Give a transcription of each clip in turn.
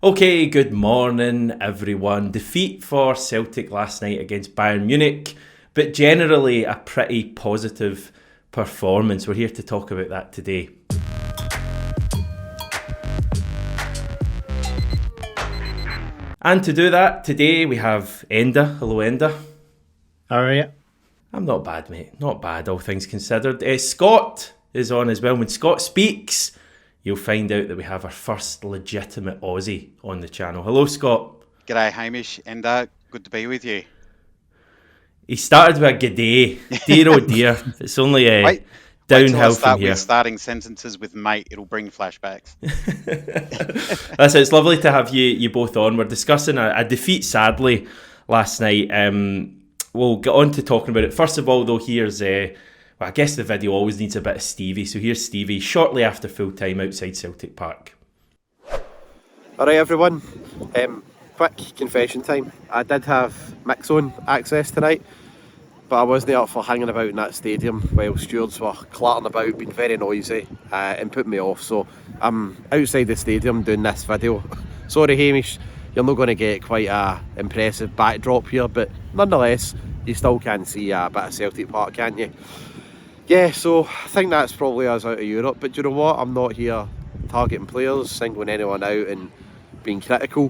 Okay, good morning everyone. Defeat for Celtic last night against Bayern Munich, but generally a pretty positive performance. We're here to talk about that today. And to do that, today we have Enda. Hello Enda. How are you? I'm not bad, mate. Not bad, all things considered. Scott is on as well. When Scott speaks, you'll find out that we have our first legitimate Aussie on the channel. Hello, Scott. G'day, Hamish, and good to be with you. He started with a g'day. Dear oh dear. It's only downhill from here. With starting sentences with mate, it'll bring flashbacks. Listen, it's lovely to have you both on. We're discussing a defeat, sadly, last night. We'll get on to talking about it. First of all, though, here's... I guess the video always needs a bit of Stevie. So here's Stevie shortly after full time outside Celtic Park. Alright everyone, quick confession time. I did have mix zone access tonight, but I wasn't up for hanging about in that stadium while stewards were clattering about, being very noisy and putting me off. So I'm outside the stadium doing this video. Sorry Hamish, you're not going to get quite a impressive backdrop here, but nonetheless, you still can see a bit of Celtic Park, can't you? Yeah, so I think that's probably us out of Europe, but do you know what? I'm not here targeting players, singling anyone out and being critical.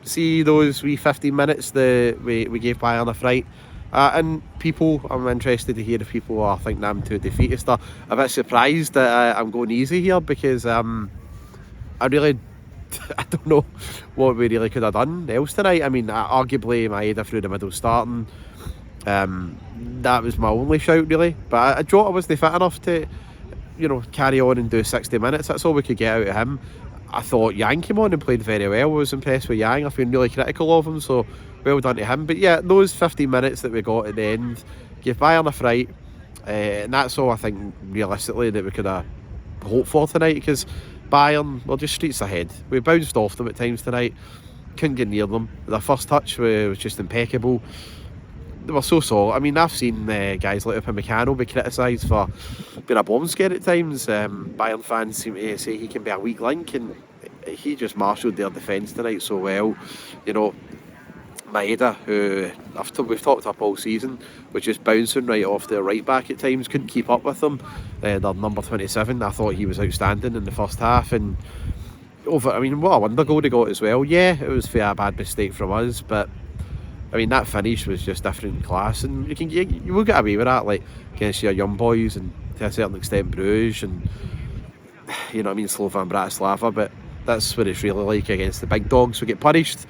See those wee 15 minutes that we gave Bayern a fright? And people, I'm interested to hear if people are thinking I'm too defeatist. I'm a bit surprised that I'm going easy here because I don't know what we really could have done else tonight. I mean, arguably Maeda through the middle starting. That was my only shout really, but Jota wasn't fit enough to, carry on and do 60 minutes. That's all we could get out of him. I thought Yang came on and played very well. I was impressed with Yang. I've been really critical of him, so well done to him. But yeah, those 15 minutes that we got at the end gave Bayern a fright, and that's all I think realistically that we could have hoped for tonight, because Bayern were just streets ahead. We bounced off them at times tonight, couldn't get near them. Their first touch was just impeccable. They were so solid. I mean, I've seen guys like Upamecano be criticised for being a bomb scare at times. Bayern fans seem to say he can be a weak link, and he just marshalled their defence tonight so well. Maeda, who we've talked up all season, was just bouncing right off the right back at times, couldn't keep up with them. Their number 27, I thought he was outstanding in the first half, and what a wonder goal they got as well. Yeah, it was a bad mistake from us, but I mean, that finish was just different in class, and you will get away with that, like against your young boys and to a certain extent Bruges and Slovan Bratislava, but that's what it's really like against the big dogs. We get punished,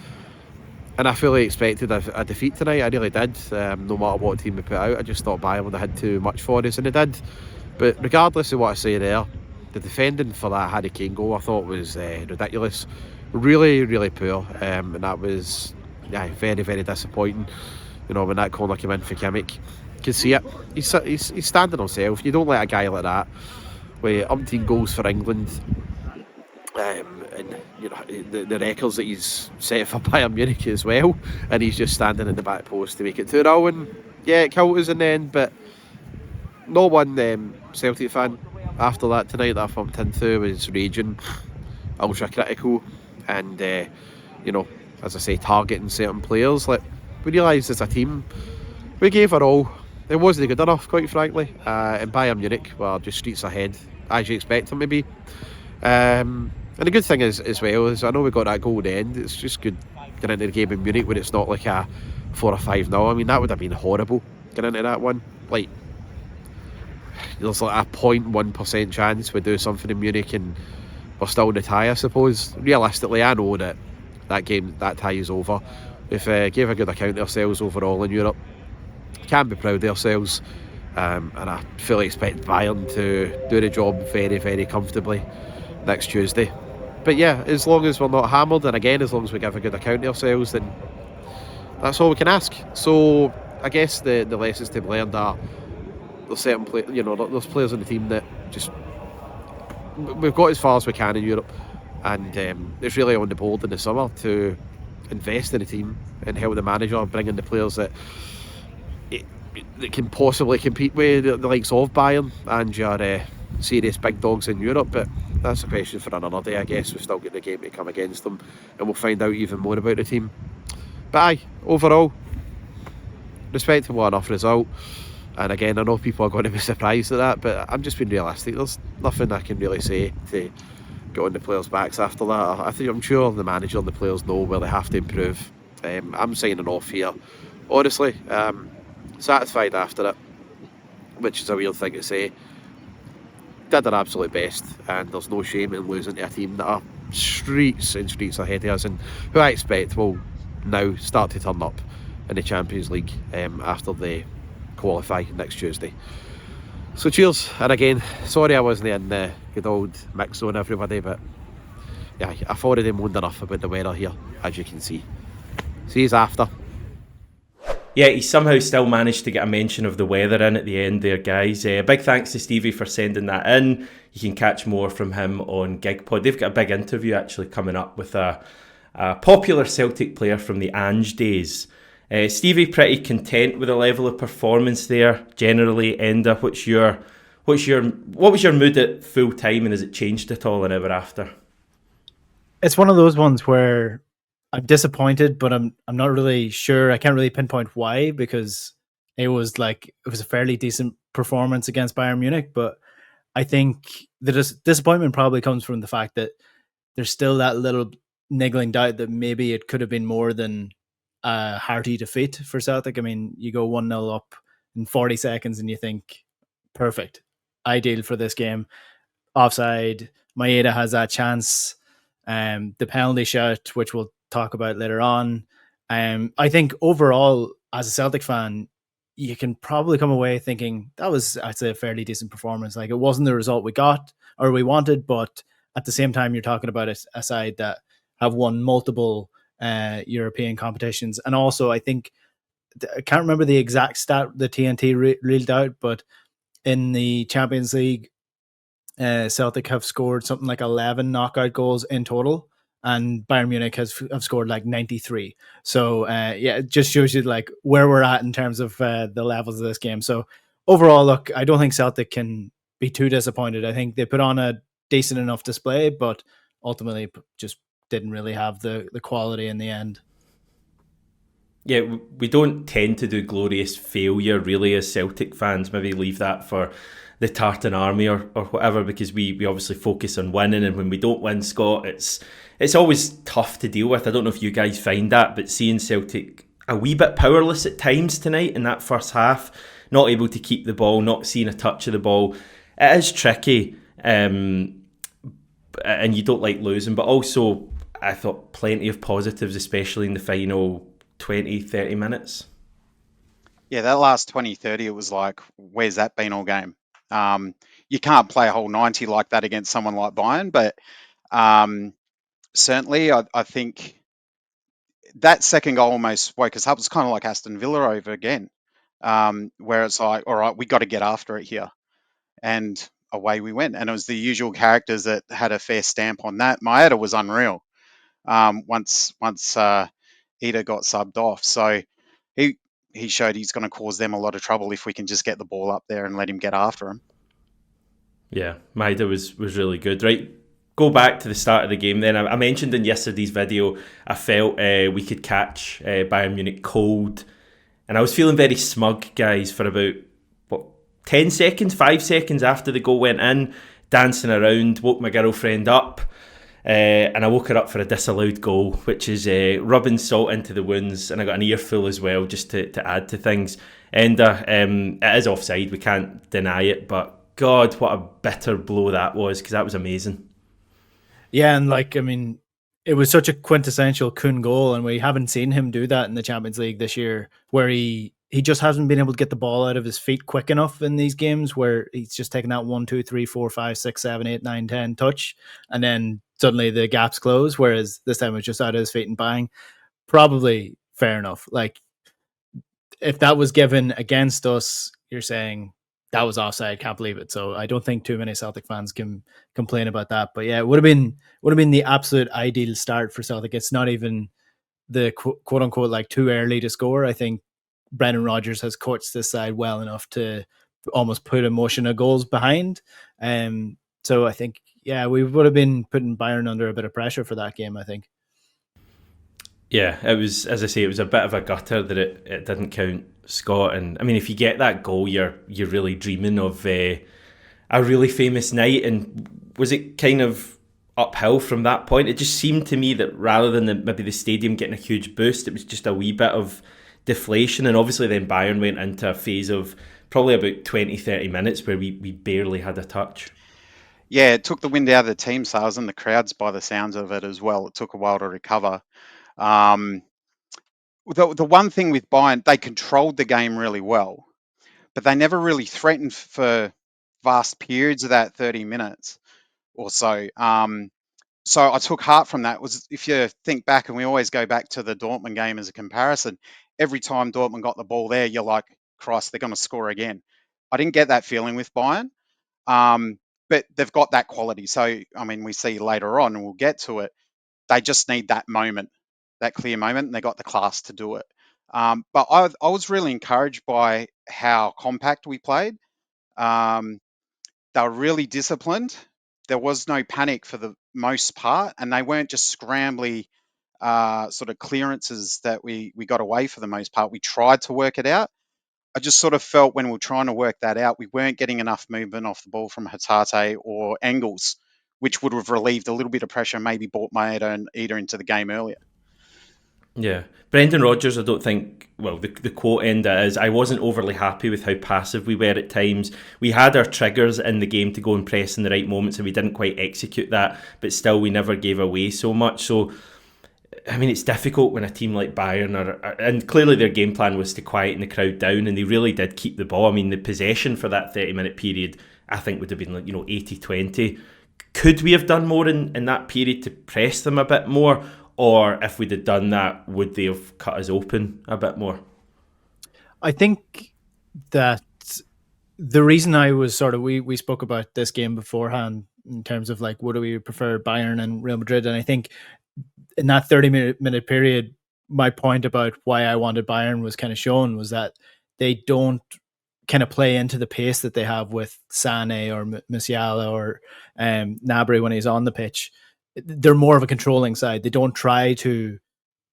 and I fully expected a defeat tonight. I really did. No matter what team we put out, I just thought Bayern would have had too much for us, and they did. But regardless of what I say there, the defending for that Harry Kane goal I thought was ridiculous, really, really poor, and that was. Yeah, very, very disappointing. When that corner came in for Kimmich, you can see it. He's standing himself. You don't let a guy like that, with umpteen goals for England, and the records that he's set for Bayern Munich as well, and he's just standing in the back post to make it 2-0. And yeah, it killed us in the end, but no one Celtic fan after that tonight that I bumped into was raging, ultra critical, and as I say, targeting certain players. Like, we realised as a team, we gave our all. It wasn't good enough, quite frankly. And Bayern Munich were just streets ahead, as you expect them to be. And the good thing is, as well, is I know we got that goal at the end. It's just good getting into the game in Munich when it's not like a 4 or 5-0. I mean, that would have been horrible, getting into that one. Like, there's like a 0.1% chance we do something in Munich and we're still in the tie, I suppose. Realistically, I know that tie is over. We've gave a good account of ourselves overall in Europe. Can be proud of ourselves, and I fully expect Bayern to do the job very, very comfortably next Tuesday. But yeah, as long as we're not hammered, and again, as long as we give a good account of ourselves, then that's all we can ask. So I guess the lessons to be learned are there's certain there's players on the team that just we've got as far as we can in Europe. And it's really on the board in the summer to invest in the team and help the manager bring in the players that can possibly compete with the likes of Bayern and your serious big dogs in Europe. But that's a question for another day, I guess. We've still got the game to come against them, and we'll find out even more about the team. But aye, overall, respectable enough result. And again, I know people are going to be surprised at that, but I'm just being realistic. There's nothing I can really say to get on the players' backs after that. I'm sure the manager and the players know where they have to improve. I'm signing off here. Honestly, satisfied after it, which is a weird thing to say. Did their absolute best, and there's no shame in losing to a team that are streets and streets ahead of us, and who I expect will now start to turn up in the Champions League after they qualify next Tuesday. So cheers, and again, sorry I wasn't in the good old mix zone, everybody, but yeah, I've already moaned enough about the weather here, as you can see. See you after. Yeah, he somehow still managed to get a mention of the weather in at the end there, guys. Big thanks to Stevie for sending that in. You can catch more from him on GigPod. They've got a big interview actually coming up with a popular Celtic player from the Ange days. Stevie, pretty content with the level of performance there generally. Enda, what was your mood at full time, and has it changed at all and ever after? It's one of those ones where I'm disappointed, but I'm not really sure. I can't really pinpoint why, because it was a fairly decent performance against Bayern Munich. But I think the disappointment probably comes from the fact that there's still that little niggling doubt that maybe it could have been more than a hearty defeat for Celtic. I mean, you go 1-0 up in 40 seconds and you think, perfect, ideal for this game. Offside, Maeda has that chance. The penalty shot, which we'll talk about later on. I think overall, as a Celtic fan, you can probably come away thinking that was, I'd say, a fairly decent performance. Like, it wasn't the result we got or we wanted, but at the same time, you're talking about a side that have won multiple European competitions. And also, I think, I can't remember the exact stat the TNT reeled out, but in the Champions League, Celtic have scored something like 11 knockout goals in total, and Bayern Munich have scored like 93. So it just shows you like where we're at in terms of the levels of this game. So overall, look, I don't think Celtic can be too disappointed. I think they put on a decent enough display, but ultimately just didn't really have the quality in the end. Yeah, we don't tend to do glorious failure really as Celtic fans. Maybe leave that for the Tartan Army or whatever, because we obviously focus on winning, and when we don't win, Scott, it's always tough to deal with. I don't know if you guys find that, but seeing Celtic a wee bit powerless at times tonight in that first half, not able to keep the ball, not seeing a touch of the ball, it is tricky, and you don't like losing. But also, I thought plenty of positives, especially in the final 20-30 minutes. Yeah, that last 20-30, it was like, where's that been all game? You can't play a whole 90 like that against someone like Bayern, but certainly I think that second goal almost woke us up. It's kind of like Aston Villa over again, where it's like, all right, we got to get after it here. And away we went. And it was the usual characters that had a fair stamp on that. Maeda was unreal once Ida got subbed off. So he showed he's going to cause them a lot of trouble if we can just get the ball up there and let him get after him. Yeah, Maeda was really good. Right, go back to the start of the game then. I mentioned in yesterday's video, I felt we could catch Bayern Munich cold. And I was feeling very smug, guys, for about, 5 seconds after the goal went in, dancing around, woke my girlfriend up. And I woke her up for a disallowed goal, which is rubbing salt into the wounds, and I got an earful as well, just to add to things. And it is offside, we can't deny it, but God, what a bitter blow that was, because that was amazing. Yeah, and it was such a quintessential Kun goal, and we haven't seen him do that in the Champions League this year, where he just hasn't been able to get the ball out of his feet quick enough in these games, where he's just taken that 1, 2, 3, 4, 5, 6, 7, 8, 9, 10 touch, and then suddenly the gaps close, whereas this time it was just out of his feet and bang. Probably fair enough. Like, if that was given against us, you're saying that was offside, can't believe it. So I don't think too many Celtic fans can complain about that. But yeah, it would have been the absolute ideal start for Celtic. It's not even the quote unquote like too early to score. I think Brendan Rodgers has coached this side well enough to almost put a motion of goals behind. So I think yeah, we would have been putting Bayern under a bit of pressure for that game, I think. Yeah, it was, as I say, it was a bit of a gutter that it didn't count Scott. And I mean, if you get that goal, you're really dreaming of a really famous night. And was it kind of uphill from that point? It just seemed to me that rather than maybe the stadium getting a huge boost, it was just a wee bit of deflation. And obviously then Bayern went into a phase of probably about 20, 30 minutes where we barely had a touch. Yeah, it took the wind out of the team sails and the crowds by the sounds of it as well. It took a while to recover. The one thing with Bayern, they controlled the game really well, but they never really threatened for vast periods of that 30 minutes or so. So I took heart from that. Was if you think back, and we always go back to the Dortmund game as a comparison, every time Dortmund got the ball there, you're like, Christ, they're going to score again. I didn't get that feeling with Bayern, but they've got that quality. So, I mean, we see later on, and we'll get to it, they just need that moment, that clear moment, and they got the class to do it. But I was really encouraged by how compact we played. They were really disciplined. There was no panic for the most part, and they weren't just scrambly sort of clearances that we got away for the most part. We tried to work it out. I just sort of felt when we were trying to work that out, we weren't getting enough movement off the ball from Hatate or Engels, which would have relieved a little bit of pressure, maybe brought Maeda and Ida into the game earlier. Yeah. Brendan Rodgers, I don't think, well, the quote end is, I wasn't overly happy with how passive we were at times. We had our triggers in the game to go and press in the right moments, and we didn't quite execute that, but still we never gave away so much. So, I mean, it's difficult when a team like Bayern and clearly their game plan was to quieten the crowd down, and they really did keep the ball. I mean, the possession for that 30-minute period, I think, would have been like, 80-20. Could we have done more in that period to press them a bit more? Or if we'd have done that, would they have cut us open a bit more? I think that the reason I was sort of, we spoke about this game beforehand in terms of like, what do we prefer, Bayern and Real Madrid? And I think in that 30-minute period, my point about why I wanted Bayern was kind of shown, was that they don't kind of play into the pace that they have with Sané or Musiala or Gnabry when he's on the pitch. They're more of a controlling side. They don't try to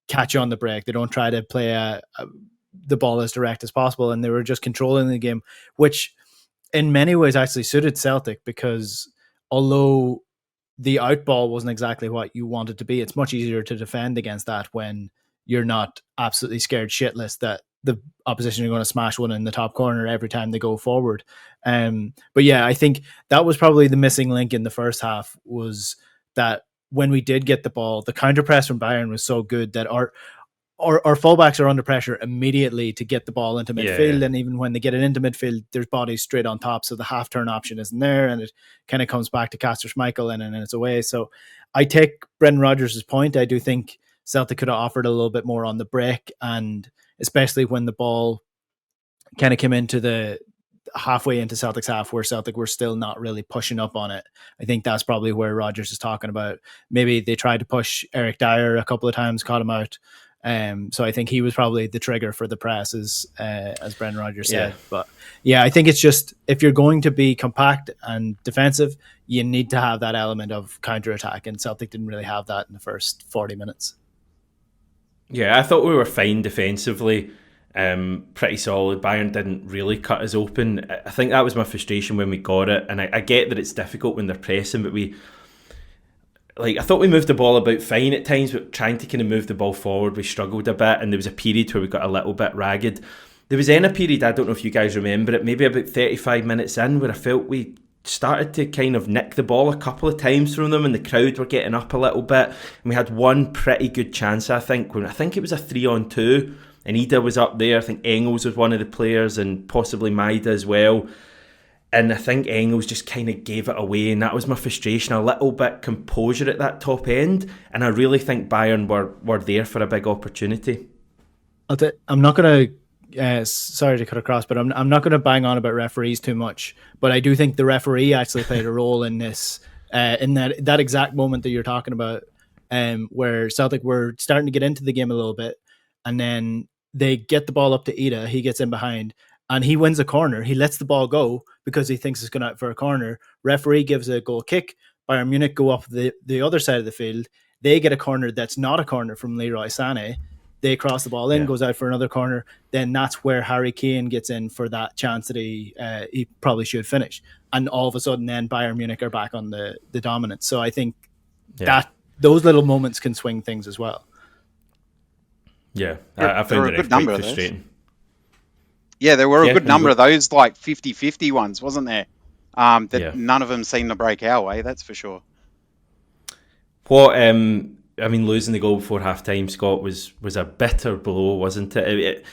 catch on the break. They don't try to play the ball as direct as possible. And they were just controlling the game, which in many ways actually suited Celtic, because although the outball wasn't exactly what you wanted to be, it's much easier to defend against that when you're not absolutely scared shitless that the opposition are going to smash one in the top corner every time they go forward. But yeah, I think that was probably the missing link in the first half, was that when we did get the ball, the counter press from Bayern was so good that our fullbacks are under pressure immediately to get the ball into midfield. Yeah. And even when they get it into midfield, there's bodies straight on top. So the half turn option isn't there. And it kind of comes back to Kasper Schmeichel and it's away. So I take Brendan Rodgers' point. I do think Celtic could have offered a little bit more on the break. And especially when the ball kind of came into the halfway into Celtic's half, where Celtic were still not really pushing up on it. I think that's probably where Rodgers is talking about. Maybe they tried to push Eric Dyer a couple of times, caught him out. So I think he was probably the trigger for the press, as Brendan Rodgers said. Yeah. But yeah, I think it's just, if you're going to be compact and defensive, you need to have that element of counter-attack, and Celtic didn't really have that in the first 40 minutes. Yeah, I thought we were fine defensively. Pretty solid. Bayern didn't really cut us open. I think that was my frustration when we got it, and I get that it's difficult when they're pressing, but I thought we moved the ball about fine at times, but trying to kind of move the ball forward, we struggled a bit, and there was a period where we got a little bit ragged. There was then a period, I don't know if you guys remember it, maybe about 35 minutes in, where I felt we started to kind of nick the ball a couple of times from them, and the crowd were getting up a little bit, and we had one pretty good chance, I think it was a 3-on-2, and Ida was up there. I think Engels was one of the players, and possibly Maeda as well. And I think Engels just kind of gave it away, and that was my frustration. A little bit composure at that top end, and I really think Bayern were there for a big opportunity. I'm not going to, sorry to cut across, but I'm not going to bang on about referees too much. But I do think the referee actually played a role in this, in that exact moment that you're talking about, where Celtic were starting to get into the game a little bit, and then they get the ball up to Ida. He gets in behind, and he wins a corner. He lets the ball go because he thinks it's going out for a corner. Referee gives a goal kick, Bayern Munich go up the other side of the field. They get a corner that's not a corner from Leroy Sané. They cross the ball in, goes out for another corner. Then that's where Harry Kane gets in for that chance that he probably should finish. And all of a sudden, then Bayern Munich are back on the dominance. So I think that those little moments can swing things as well. Yeah, I found it quite frustrating. Yeah, there were a good number of those, like 50-50 ones, wasn't there? None of them seemed to break our way, that's for sure. What losing the goal before half-time, Scott, was a bitter blow, wasn't it?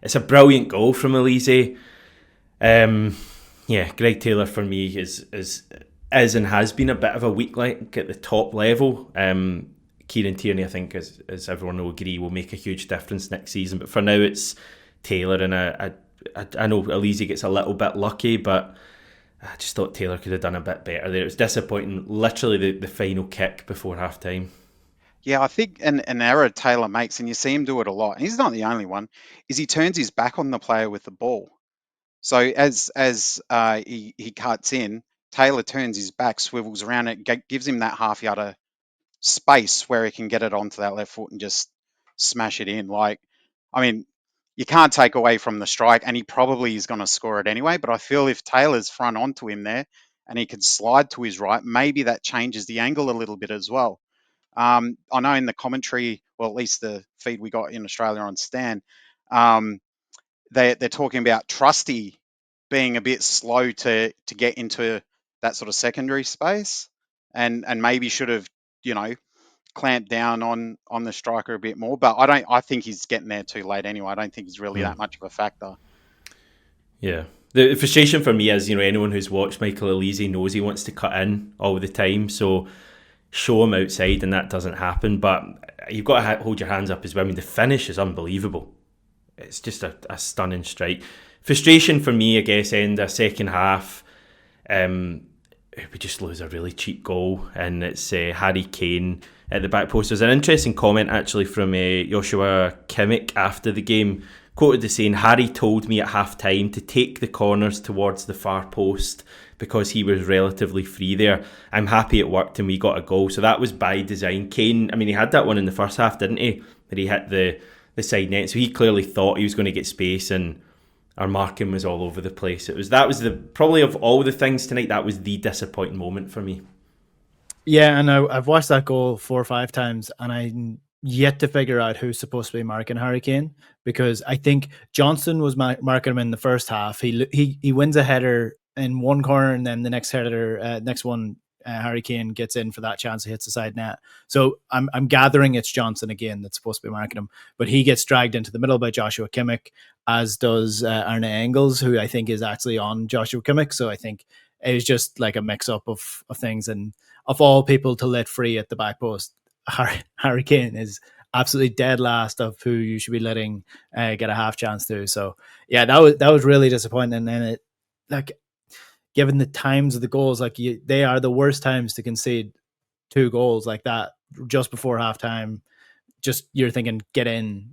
It's a brilliant goal from Elise. Greg Taylor for me is and has been a bit of a weak link at the top level. Kieran Tierney, I think, as everyone will agree, will make a huge difference next season. But for now, it's Taylor, and I know Elise gets a little bit lucky, but I just thought Taylor could have done a bit better there. It was disappointing, literally the final kick before half-time. Yeah, I think an error Taylor makes, and you see him do it a lot, and he's not the only one, is he turns his back on the player with the ball. So as he cuts in, Taylor turns his back, swivels around it, gives him that half yard of space where he can get it onto that left foot and just smash it in. You can't take away from the strike, and he probably is going to score it anyway, but I feel if Taylor's front onto him there and he could slide to his right, maybe that changes the angle a little bit as well. I know in the commentary, well, at least the feed we got in Australia on Stan, they're talking about Trusty being a bit slow to get into that sort of secondary space, and maybe should have, clamped down on the striker a bit more. But I think he's getting there too late anyway. I don't think he's really that much of a factor. Yeah. The frustration for me is, anyone who's watched Michael Elise knows he wants to cut in all the time. So show him outside, and that doesn't happen. But you've got to hold your hands up as well. The finish is unbelievable. It's just a stunning strike. Frustration for me, I guess, Enda second half. We just lose a really cheap goal, and it's Harry Kane at the back post. There's an interesting comment actually from Joshua Kimmich after the game, quoted as saying, "Harry told me at half time to take the corners towards the far post because he was relatively free there. I'm happy it worked and we got a goal." So that was by design. Kane, he had that one in the first half, didn't he? That he hit the side net. So he clearly thought he was going to get space, and our marking was all over the place. That was probably of all the things tonight, that was the disappointing moment for me. Yeah, and I've watched that goal 4 or 5 times, and I'm yet to figure out who's supposed to be marking Harry Kane, because I think Johnson was marking him in the first half. He wins a header in one corner, and then the next one, Harry Kane gets in for that chance. He hits the side net. So I'm gathering it's Johnson again that's supposed to be marking him, but he gets dragged into the middle by Joshua Kimmich, as does Arne Engels, who I think is actually on Joshua Kimmich. So I think it was just like a mix-up of things, and of all people to let free at the back post, Harry Kane is absolutely dead last of who you should be letting get a half chance to. So yeah, that was really disappointing. And it, given the times of the goals, they are the worst times to concede 2 goals like that just before halftime. Just you're thinking, get in,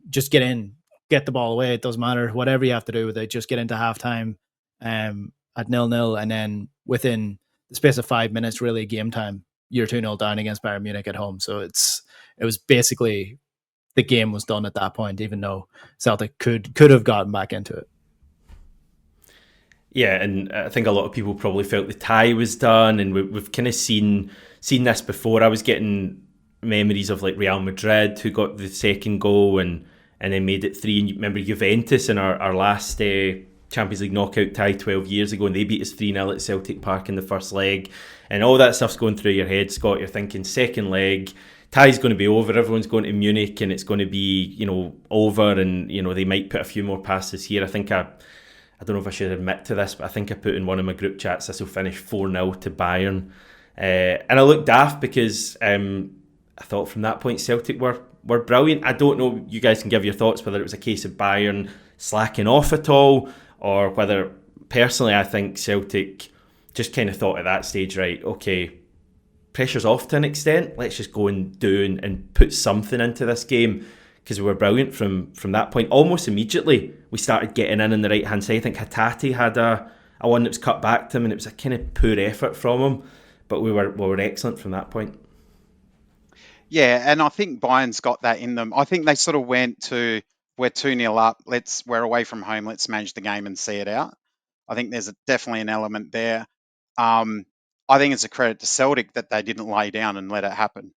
get the ball away. It doesn't matter whatever you have to do with it. Just get into halftime at 0-0, and then within the space of 5 minutes, really game time, you're 2-0 down against Bayern Munich at home. So it was basically the game was done at that point, even though Celtic could have gotten back into it. Yeah, and I think a lot of people probably felt the tie was done, and we've kind of seen this before. I was getting memories of Real Madrid, who got the second goal and then made it 3. And you remember Juventus in our last Champions League knockout tie 12 years ago, and they beat us 3-0 at Celtic Park in the first leg, and all that stuff's going through your head, Scott. You're thinking second leg, tie's going to be over, everyone's going to Munich, and it's going to be over, and they might put a few more passes here. I think I don't know if I should admit to this, but I think I put in one of my group chats this will finish 4-0 to Bayern, and I looked daft because I thought from that point Celtic were brilliant. I don't know, you guys can give your thoughts whether it was a case of Bayern slacking off at all, or whether, personally, I think Celtic just kind of thought at that stage, right, okay, pressure's off to an extent, let's just go and do and put something into this game, because we were brilliant from that point. Almost immediately, we started getting in the right-hand side. I think Hatate had a one that was cut back to him, and it was a kind of poor effort from him. but we were excellent from that point. Yeah, and I think Bayern's got that in them. I think they sort of went to, we're 2-0 up, we're away from home, let's manage the game and see it out. I think there's definitely an element there. I think it's a credit to Celtic that they didn't lay down and let it happen.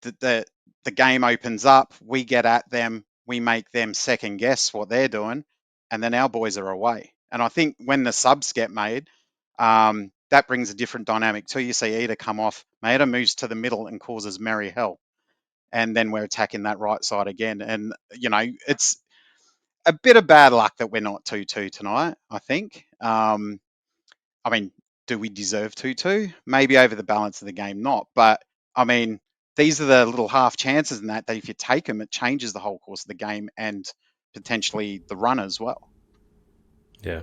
The game opens up, we get at them, we make them second guess what they're doing, and then our boys are away. And I think when the subs get made, that brings a different dynamic too. You see Ida come off, Maeda moves to the middle and causes merry hell. And then we're attacking that right side again. And, it's a bit of bad luck that we're not 2-2 tonight, I think. I mean, do we deserve 2-2? Maybe over the balance of the game, not. But, I mean, these are the little half chances in that if you take them, it changes the whole course of the game and potentially the run as well. Yeah.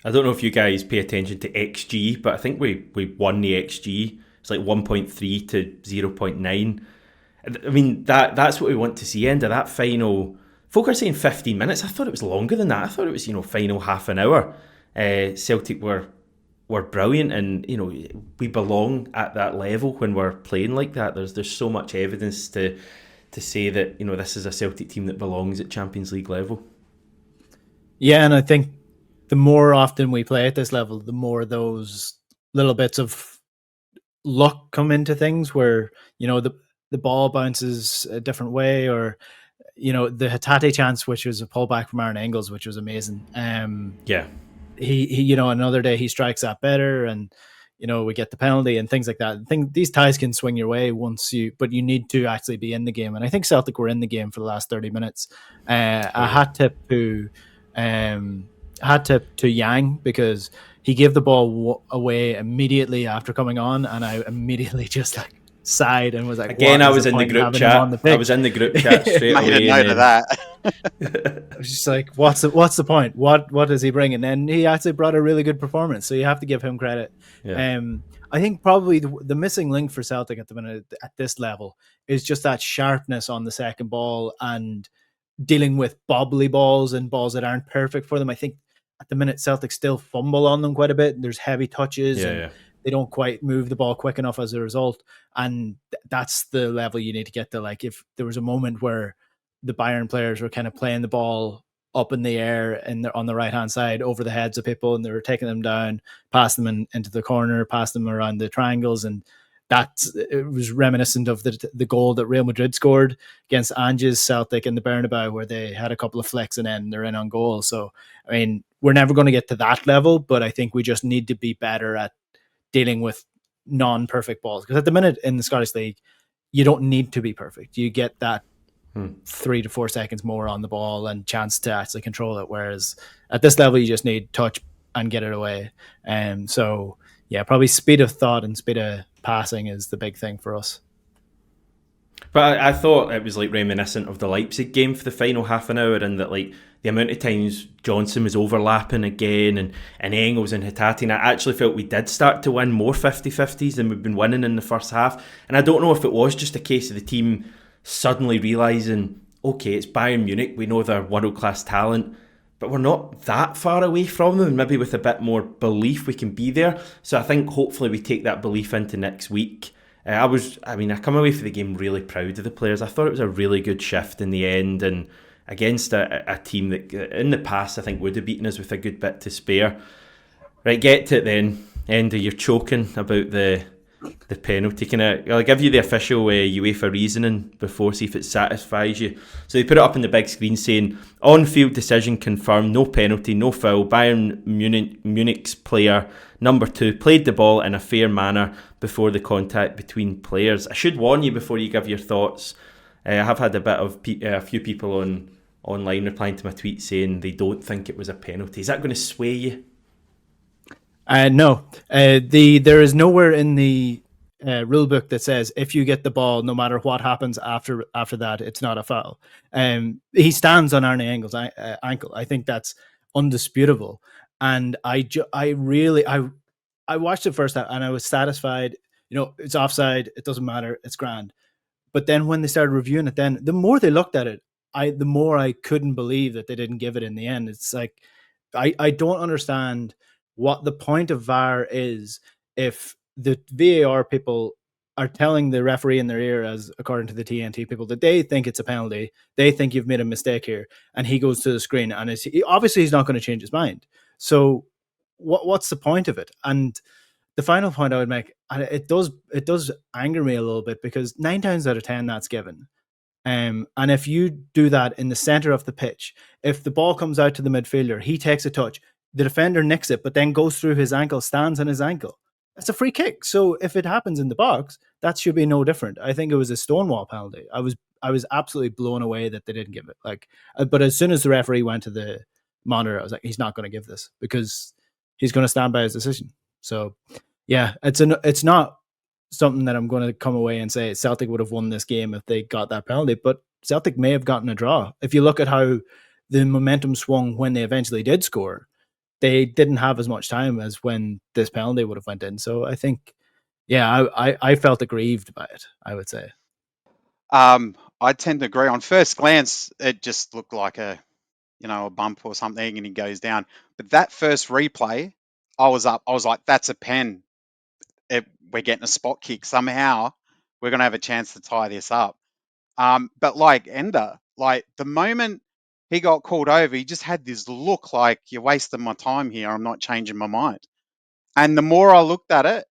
I don't know if you guys pay attention to XG, but I think we won the XG. It's like 1.3 to 0.9. I mean, that's what we want to see. Enda that final... Folk are saying 15 minutes. I thought it was longer than that. I thought it was, final half an hour. Celtic were brilliant, and, we belong at that level when we're playing like that. There's so much evidence to say that, this is a Celtic team that belongs at Champions League level. Yeah, and I think the more often we play at this level, the more those little bits of luck come into things where, the ball bounces a different way, or, the Hatate chance, which was a pullback from Aaron Engels, which was amazing. Yeah. He another day he strikes that better, and, we get the penalty and things like that. I think these ties can swing your way but you need to actually be in the game. And I think Celtic were in the game for the last 30 minutes. A hat tip to Yang, because he gave the ball away immediately after coming on, and I immediately just sighed and was like, again, I was in the group chat. I was in the group chat straight away. Made a note of that. I was just like, what's the point? What is he bringing? And he actually brought a really good performance, so you have to give him credit. Yeah. I think probably the missing link for Celtic at the minute at this level is just that sharpness on the second ball and dealing with bobbly balls and balls that aren't perfect for them. I think at the minute Celtic still fumble on them quite a bit. There's heavy touches, and they don't quite move the ball quick enough as a result. And that's the level you need to get to. Like, if there was a moment where the Bayern players were kind of playing the ball up in the air and on the right hand side over the heads of people, and they were taking them down, passing them into the corner, passing them around the triangles, and it was reminiscent of the goal that Real Madrid scored against Ange's Celtic in the Bernabeu, where they had a couple of flicks and then they're in on goal. So, I mean, we're never going to get to that level, but I think we just need to be better at dealing with non-perfect balls. Because at the minute in the Scottish League, you don't need to be perfect. You get that 3 to 4 seconds more on the ball and chance to actually control it. Whereas at this level, you just need touch and get it away. So, yeah, probably speed of thought and speed of passing is the big thing for us. But I thought it was like reminiscent of the Leipzig game for the final half an hour, and that like the amount of times Johnson was overlapping again and Engels and Hatate, and I actually felt we did start to win more 50-50s than we've been winning in the first half. And I don't know if it was just a case of the team suddenly realising, okay, it's Bayern Munich, we know they're world-class talent, but we're not that far away from them, and maybe with a bit more belief we can be there. So I think hopefully we take that belief into next week. I come away from the game really proud of the players. I thought it was a really good shift in the end, and against a team that in the past I think would have beaten us with a good bit to spare. Right, get to it then. Enda, you're choking about the penalty. I'll give you the official UEFA reasoning before, see if it satisfies you. So they put it up on the big screen saying, on-field decision confirmed, no penalty, no foul. Bayern Munich's player number 2 played the ball in a fair manner before the contact between players. I should warn you before you give your thoughts. I have had a few people online replying to my tweet saying they don't think it was a penalty. Is that going to sway you? No. There is nowhere in the rule book that says if you get the ball, no matter what happens after that, it's not a foul. He stands on Arne Engel's ankle. I think that's undisputable. And I watched it first and I was satisfied. It's offside. It doesn't matter. It's grand. But then when they started reviewing it, then the more they looked at it, the more I couldn't believe that they didn't give it in the end. It's like I don't understand what the point of VAR is if the VAR people are telling the referee in their ear, as according to the TNT people, that they think it's a penalty, they think you've made a mistake here, and he goes to the screen, and obviously he's not going to change his mind. So what's the point of it? And the final point I would make, and it does anger me a little bit, because 9 times out of 10 that's given. And if you do that in the center of the pitch, if the ball comes out to the midfielder, he takes a touch, the defender nicks it, but then goes through his ankle, stands on his ankle. It's a free kick. So if it happens in the box, that should be no different. I think it was a stonewall penalty. I was absolutely blown away that they didn't give it. But as soon as the referee went to the monitor, I was like, he's not going to give this, because he's going to stand by his decision. So yeah, it's not something that I'm going to come away and say Celtic would have won this game if they got that penalty, but Celtic may have gotten a draw. If you look at how the momentum swung when they eventually did score, they didn't have as much time as when this penalty would have went in. So I think, yeah, I felt aggrieved by it, I would say. I tend to agree. On first glance, it just looked like a bump or something, and he goes down. But that first replay, I was like, that's a pen. We're getting a spot kick. Somehow we're going to have a chance to tie this up. But like Enda, like the moment he got called over, he just had this look like, you're wasting my time here. I'm not changing my mind. And the more I looked at it,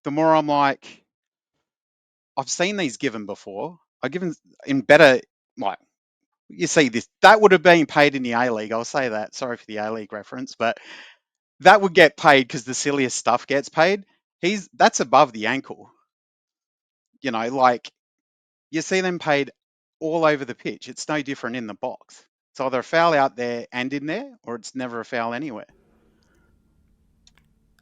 the more I'm like, I've seen these given before. I've given in better, like, you see this, that would have been paid in the A-League. I'll say that. Sorry for the A-League reference, but that would get paid because the silliest stuff gets paid. That's above the ankle. Like, you see them paid all over the pitch. It's no different in the box. It's either a foul out there and in there, or it's never a foul anywhere.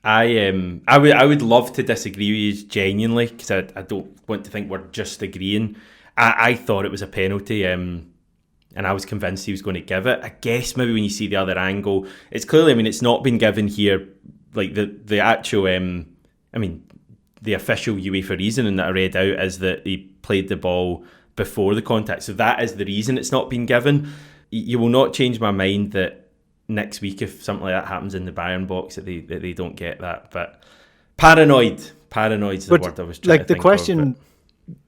I would love to disagree with you genuinely, because I don't want to think we're just agreeing. I thought it was a penalty, and I was convinced he was going to give it. I guess maybe when you see the other angle, it's clearly, it's not been given here. Like the actual, the official UEFA reasoning that I read out is that he played the ball before the contact. So that is the reason it's not been given. You will not change my mind that next week, if something like that happens in the Bayern box, that they don't get that. But paranoid is the word I was trying to think of.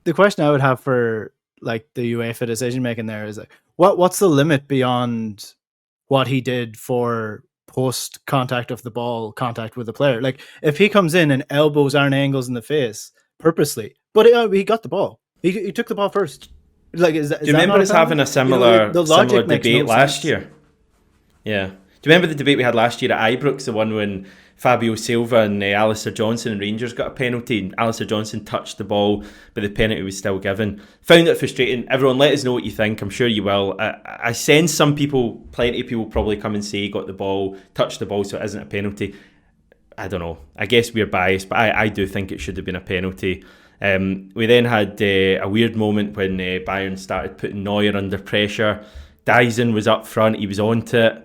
The question I would have for like the UEFA decision making there is like, what's the limit beyond what he did for post contact of the ball, contact with the player? Like, if he comes in and elbows Aaron Engels in the face purposely, but he got the ball, he took the ball first. Like, do you remember us having a similar debate last year? Yeah. Do you remember the debate we had last year at Ibrox, the one when Fabio Silva and Alistair Johnson and Rangers got a penalty, and Alistair Johnson touched the ball, but the penalty was still given? Found it frustrating. Everyone, let us know what you think. I'm sure you will. I sense plenty of people probably come and say he got the ball, touched the ball, so it isn't a penalty. I don't know. I guess we're biased, but I do think it should have been a penalty. We then had a weird moment when Bayern started putting Neuer under pressure. Dyson was up front. He was onto it.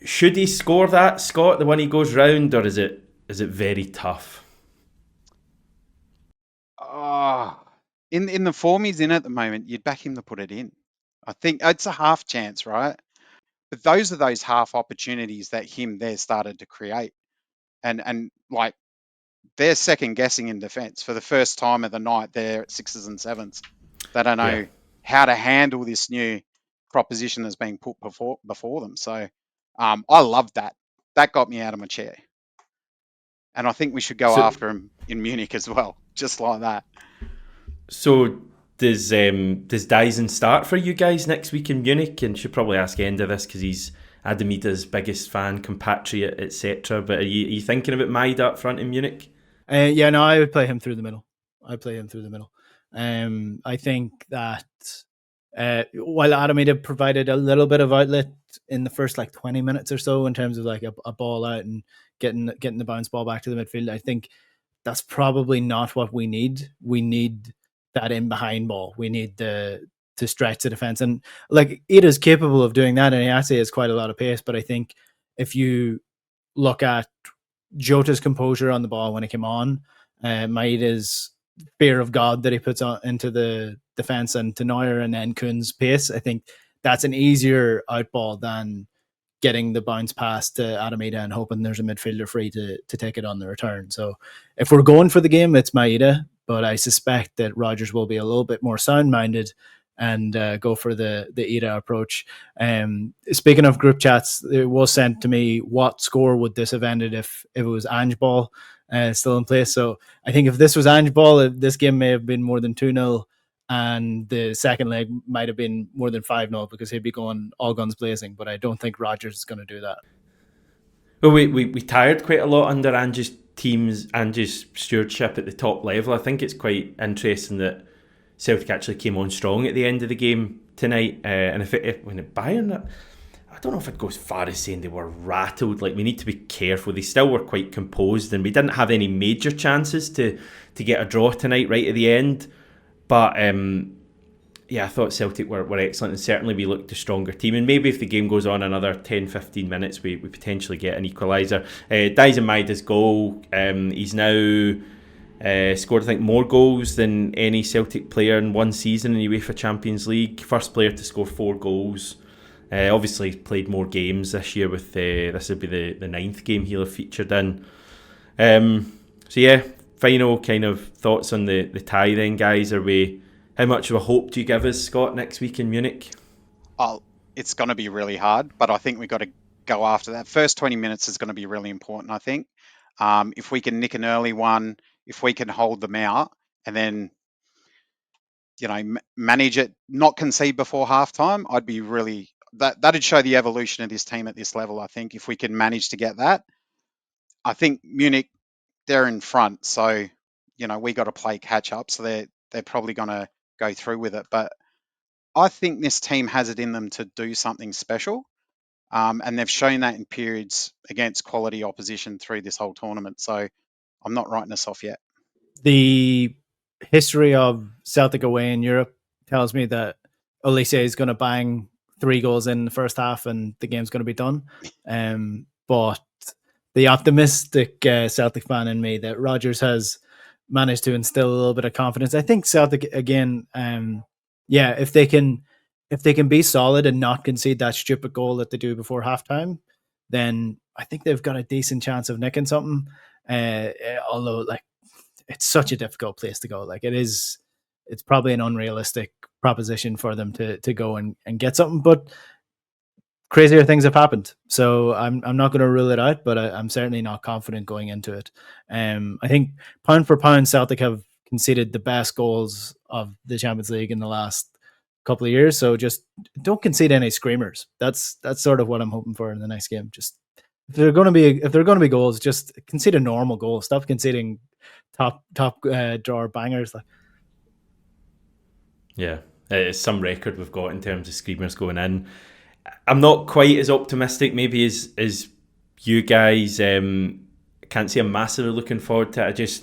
Should he score that, Scott, the one he goes round, or is it very tough? In the form he's in at the moment, you'd back him to put it in. I think it's a half chance, right? But those are those half opportunities that there started to create. And like, they're second guessing in defence. For the first time of the night, they're at 6s and 7s. They don't know how to handle this new proposition that's being put before them. So I loved that. That got me out of my chair. And I think we should go after him in Munich as well, just like that. So does Dyson start for you guys next week in Munich? And should probably ask Enda this, because he's Adamida's biggest fan, compatriot, etc. But are you thinking about Maida up front in Munich? I would play him through the middle. I think that while Adamida provided a little bit of outlet in the first 20 minutes or so in terms of like a ball out and getting the bounce ball back to the midfield, I think that's probably not what we need. We need that in behind ball. We need to stretch the defense, and like, it is capable of doing that, and he actually has quite a lot of pace. But I think if you look at Jota's composure on the ball when he came on, Maida's fear of God that he puts on into the defense, and to Neuer and then Kuhn's pace, I think that's an easier out ball than getting the bounce pass to Adamida and hoping there's a midfielder free to take it on the return. So if we're going for the game, it's Maeda, but I suspect that Rodgers will be a little bit more sound-minded and go for the Ida approach. Speaking of group chats, it was sent to me, what score would this have ended if it was Ange ball still in place? So I think if this was Ange ball, this game may have been more than 2-0, and the second leg might have been more than 5-0 because he'd be going all guns blazing. But I don't think Rodgers is going to do that. Well, we tired quite a lot under Ange's stewardship at the top level. I think it's quite interesting that Celtic actually came on strong at the end of the game tonight. And when Bayern, I don't know if I'd go as far as saying they were rattled. Like, we need to be careful. They still were quite composed, and we didn't have any major chances to get a draw tonight right at the end. But I thought Celtic were excellent, and certainly we looked a stronger team. And maybe if the game goes on another 10-15 minutes, we potentially get an equaliser. Dyson Maeda's goal, he's now scored, I think, more goals than any Celtic player in one season in the UEFA Champions League. First player to score 4 goals. Obviously played more games this year with this would be the 9th game he'll have featured in. Final kind of thoughts on the tie then, guys. How much of a hope do you give us, Scott, next week in Munich? Oh, it's going to be really hard, but I think we've got to go after that. First 20 minutes is going to be really important, I think. If we can nick an early one, if we can hold them out, and then manage it, not concede before halftime, I'd be really... That'd show the evolution of this team at this level, I think, if we can manage to get that. I think Munich, they're in front, so we got to play catch up, so they're probably going to go through with it. But I think this team has it in them to do something special, and they've shown that in periods against quality opposition through this whole tournament. So I'm not writing us off yet. The history of Celtic away in Europe tells me that Olise is going to bang 3 goals in the first half and the game's going to be done. But the optimistic Celtic fan in me, that Rodgers has managed to instill a little bit of confidence. I think Celtic again, if they can be solid and not concede that stupid goal that they do before halftime, then I think they've got a decent chance of nicking something. Although, like, it's such a difficult place to go. Like, it's probably an unrealistic proposition for them to go and get something, but crazier things have happened. So I'm not going to rule it out, but I'm certainly not confident going into it. I think pound for pound, Celtic have conceded the best goals of the Champions League in the last couple of years. So just don't concede any screamers. That's sort of what I'm hoping for in the next game. Just if they're going to be goals, just concede a normal goal. Stop conceding top drawer bangers. Yeah, it's some record we've got in terms of screamers going in. I'm not quite as optimistic maybe as you guys. I can't say I'm massively looking forward to it.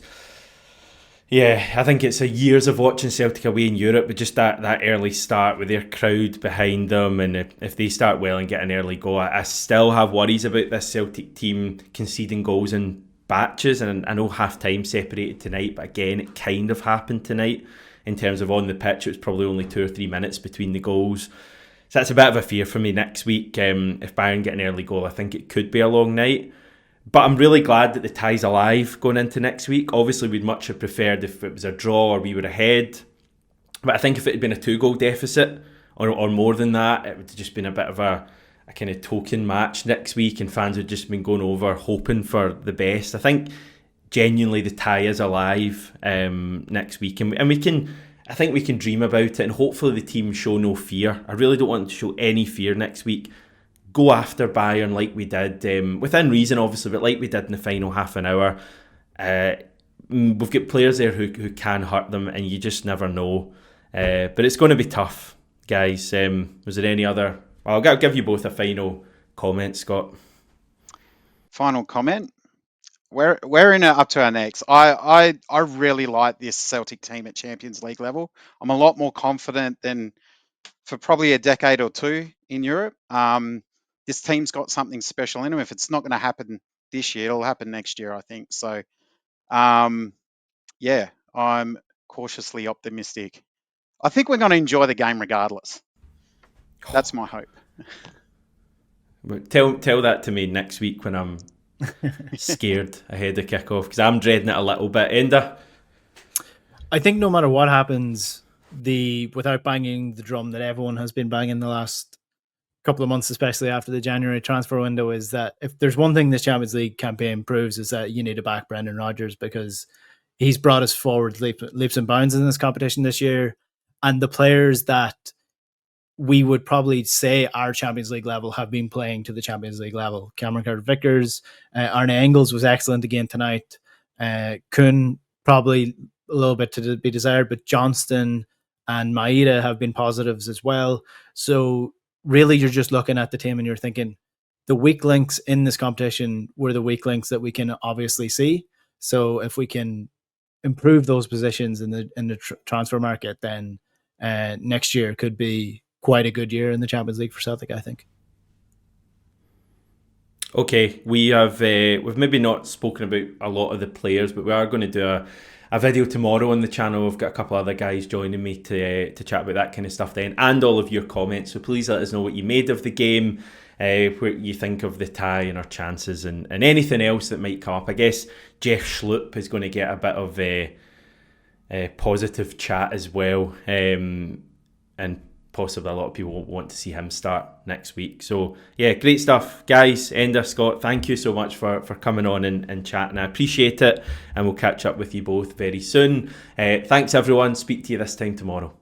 I think it's a years of watching Celtic away in Europe, but just that early start with their crowd behind them, and if they start well and get an early goal, I still have worries about this Celtic team conceding goals in batches. And I know half-time separated tonight, but again, it kind of happened tonight in terms of on the pitch. It was probably only 2 or 3 minutes between the goals. So that's a bit of a fear for me next week. If Bayern get an early goal, I think it could be a long night. But I'm really glad that the tie's alive going into next week. Obviously, we'd much have preferred if it was a draw or we were ahead. But I think if it had been a 2-goal deficit or more than that, it would have just been a bit of a kind of token match next week, and fans would just been going over hoping for the best. I think genuinely the tie is alive next week, and we can... I think we can dream about it, and hopefully the team show no fear. I really don't want to show any fear next week. Go after Bayern like we did, within reason obviously, but like we did in the final half an hour. We've got players there who can hurt them, and you just never know. But it's going to be tough, guys. Was there any other... I'll give you both a final comment, Scott. Final comment? We're in it up to our necks. I really like this Celtic team at Champions League level. I'm a lot more confident than for probably a decade or two in Europe. This team's got something special in them. If it's not going to happen this year, it'll happen next year, I think. So, I'm cautiously optimistic. I think we're going to enjoy the game regardless. That's my hope. But tell that to me next week when I'm scared ahead of kick-off, because I'm dreading it a little bit. Enda? I think no matter what happens, without banging the drum that everyone has been banging the last couple of months, especially after the January transfer window, is that if there's one thing this Champions League campaign proves, is that you need to back Brendan Rodgers, because he's brought us forward leaps and bounds in this competition this year. And the players that we would probably say our Champions League level have been playing to the Champions League level. Cameron Carter-Vickers, Arne Engels was excellent again tonight. Kuhn, probably a little bit to be desired, but Johnston and Maeda have been positives as well. So really, you're just looking at the team and you're thinking the weak links in this competition were the weak links that we can obviously see. So if we can improve those positions in the transfer market, then next year could be quite a good year in the Champions League for Celtic, I think. Okay, we've maybe not spoken about a lot of the players, but we are going to do a video tomorrow on the channel. We've got a couple other guys joining me to chat about that kind of stuff then, and all of your comments. So please let us know what you made of the game, what you think of the tie and our chances, and anything else that might come up. I guess Jeff Schlupp is going to get a bit of a positive chat as well, and possibly a lot of people want to see him start next week. So yeah, great stuff, guys. Enda, Scott, thank you so much for coming on and chatting. I appreciate it, and we'll catch up with you both very soon. Thanks everyone. Speak to you this time tomorrow.